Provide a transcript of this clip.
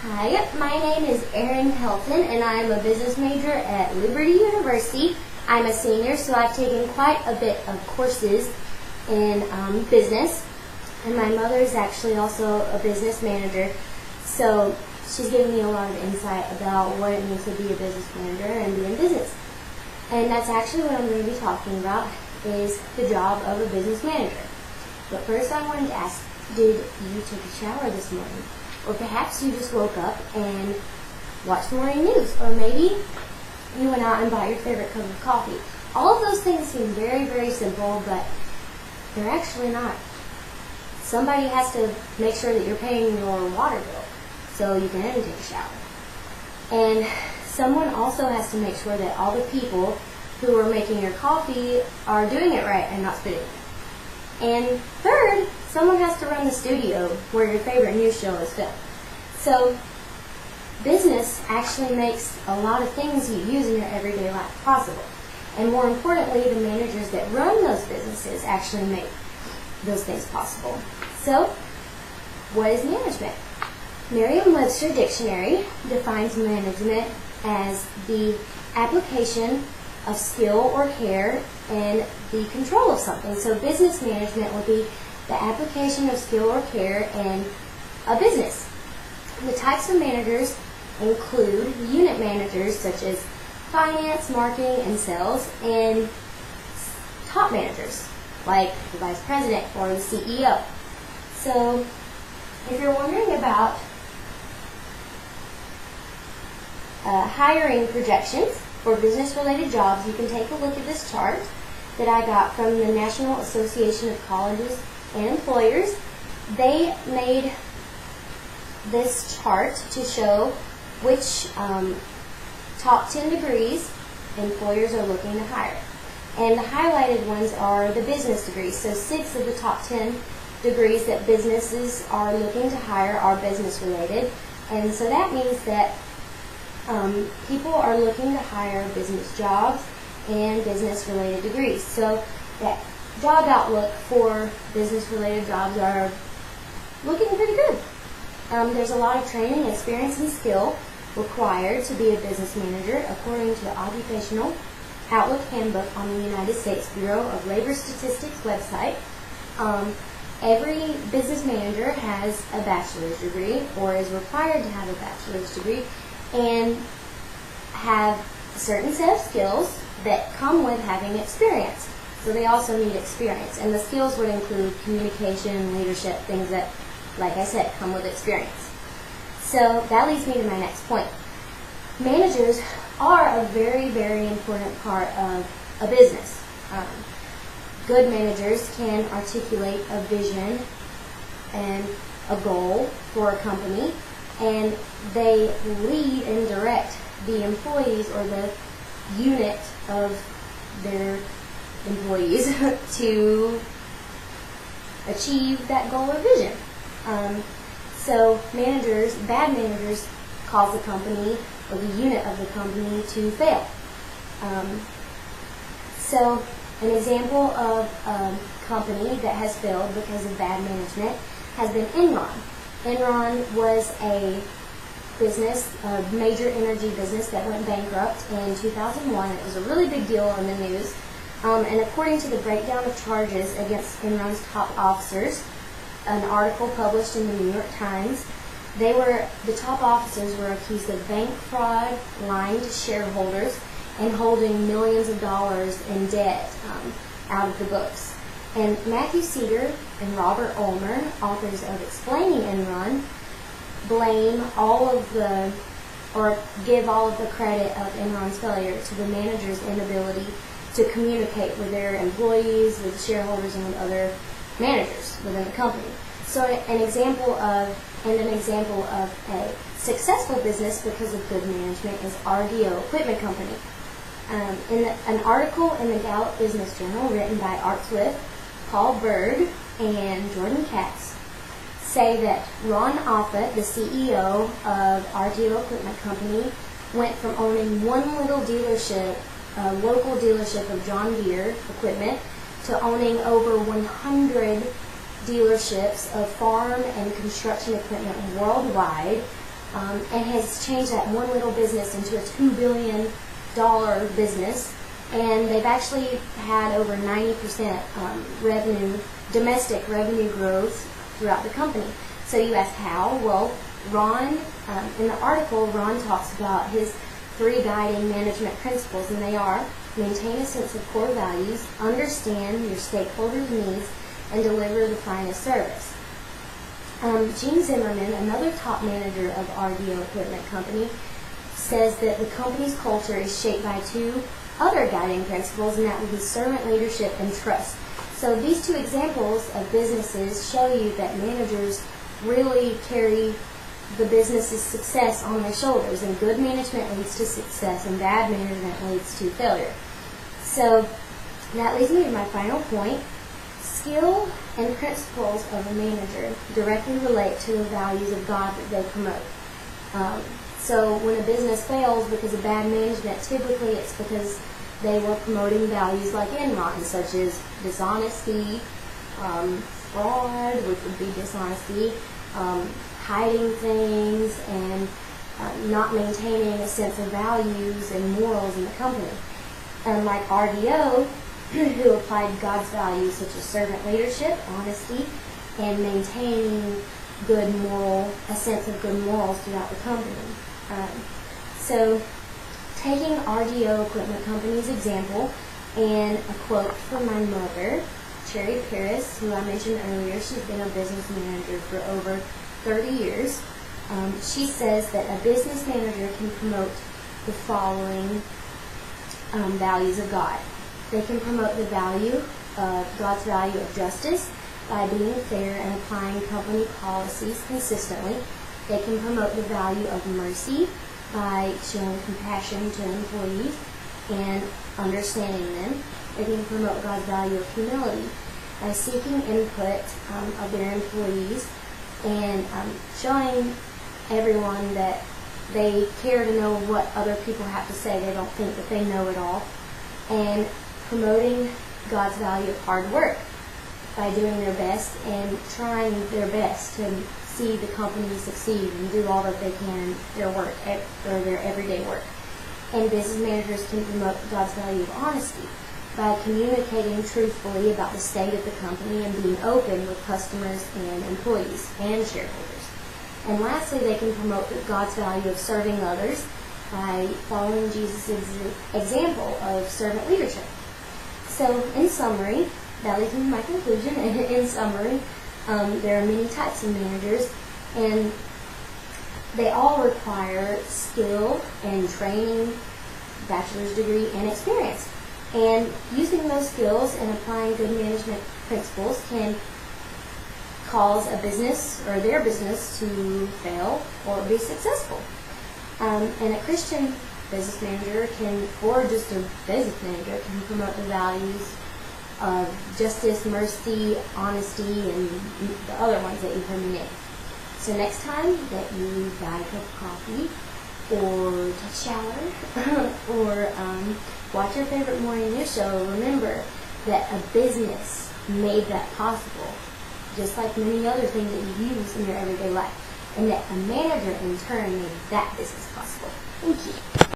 Hi, my name is Erin Pelton, and I am a business major at Liberty University. I'm a senior, so I've taken quite a bit of courses in business, and my mother is actually also a business manager, so she's given me a lot of insight about what it means to be a business manager and be in business. And that's actually what I'm going to be talking about, is the job of a business manager. But first I wanted to ask, did you take a shower this morning? Or perhaps you just woke up and watched morning news. Or maybe you went out and bought your favorite cup of coffee. All of those things seem very, very simple, but they're actually not. Somebody has to make sure that you're paying your water bill so you can then take a shower. And someone also has to make sure that all the people who are making your coffee are doing it right and not spitting. And third, someone has to run the studio where your favorite news show is filmed. So business actually makes a lot of things you use in your everyday life possible. And more importantly, the managers that run those businesses actually make those things possible. So, what is management? Merriam-Webster Dictionary defines management as the application of skill or care and the control of something. So business management would be the application of skill or care in a business. The types of managers include unit managers such as finance, marketing, and sales, and top managers like the vice president or the CEO. So if you're wondering about hiring projections for business-related jobs, you can take a look at this chart that I got from the National Association of Colleges and Employers. They made this chart to show which top 10 degrees employers are looking to hire. And the highlighted ones are the business degrees. So 6 of the top 10 degrees that businesses are looking to hire are business-related. And so that means that people are looking to hire business jobs and business-related degrees. So that job outlook for business-related jobs are looking pretty good. There's a lot of training, experience, and skill required to be a business manager according to the Occupational Outlook Handbook on the United States Bureau of Labor Statistics website. Every business manager has a bachelor's degree or is required to have a bachelor's degree and have a certain set of skills that come with having experience. So they also need experience. And the skills would include communication, leadership, things that, like I said, come with experience. So that leads me to my next point. Managers are a very, very important part of a business. Good managers can articulate a vision and a goal for a company, and they lead and direct the employees or the unit of their employees to achieve that goal or vision. So managers, bad managers, cause the company or the unit of the company to fail. So an example of a company that has failed because of bad management has been Enron. Enron was a business, a major energy business that went bankrupt in 2001. It was a really big deal in the news. And according to the breakdown of charges against Enron's top officers, an article published in the New York Times, the top officers were accused of bank fraud, lying to shareholders, and holding millions of dollars in debt out of the books. And Matthew Seeger and Robert Ulmer, authors of Explaining Enron, give all of the credit of Enron's failure to the manager's inability to communicate with their employees, with shareholders, and with other managers within the company. So an example of a successful business because of good management is RDO Equipment Company. An article in the Gallup Business Journal written by Art Swift, Paul Berg, and Jordan Katz say that Ron Offit, the CEO of RDO Equipment Company, went from owning one little dealership, a local dealership of John Deere equipment, to owning over 100 dealerships of farm and construction equipment worldwide, and has changed that one little business into a $2 billion business. And they've actually had over 90% domestic revenue growth throughout the company. So you ask how? Well, Ron, in the article, Ron talks about his 3 guiding management principles, and they are: maintain a sense of core values, understand your stakeholders' needs, and deliver the finest service. Gene Zimmerman, another top manager of RDO Equipment Company, says that the company's culture is shaped by 2 other guiding principles, and that would be servant leadership and trust. So these 2 examples of businesses show you that managers really carry the business's success on their shoulders, and good management leads to success, and bad management leads to failure. So that leads me to my final point. Skill and principles of a manager directly relate to the values of God that they promote. So when a business fails because of bad management, typically it's because they were promoting values like Enron, such as dishonesty, fraud, which would be dishonesty, hiding things, and not maintaining a sense of values and morals in the company. Unlike RDO, who applied God's values such as servant leadership, honesty, and maintaining a sense of good morals throughout the company. So taking RDO Equipment Company's example, and a quote from my mother, Sherry Paris, who I mentioned earlier, she's been a business manager for over 30 years. She says that a business manager can promote the following values of God. They can promote the value of God's value of justice by being fair and applying company policies consistently. They can promote the value of mercy by showing compassion to employees and understanding them. They can promote God's value of humility by seeking input of their employees and showing everyone that they care to know what other people have to say. They don't think that they know it all. And promoting God's value of hard work by doing their best and trying their best to see the company succeed and do all that they can in their work, or their everyday work. And business managers can promote God's value of honesty by communicating truthfully about the state of the company and being open with customers and employees and shareholders. And lastly, they can promote God's value of serving others by following Jesus' example of servant leadership. So in summary, that leads me to my conclusion. In summary, there are many types of managers, and they all require skill and training, bachelor's degree, and experience. And using those skills and applying good management principles can cause a business or their business to fail or be successful. And a Christian business manager or just a business manager can promote the values of justice, mercy, honesty, and the other ones that you've heard me name. So next time that you buy a cup of coffee, or take a shower, or watch your favorite morning news show, remember that a business made that possible, just like many other things that you use in your everyday life, and that a manager in turn made that business possible. Thank you.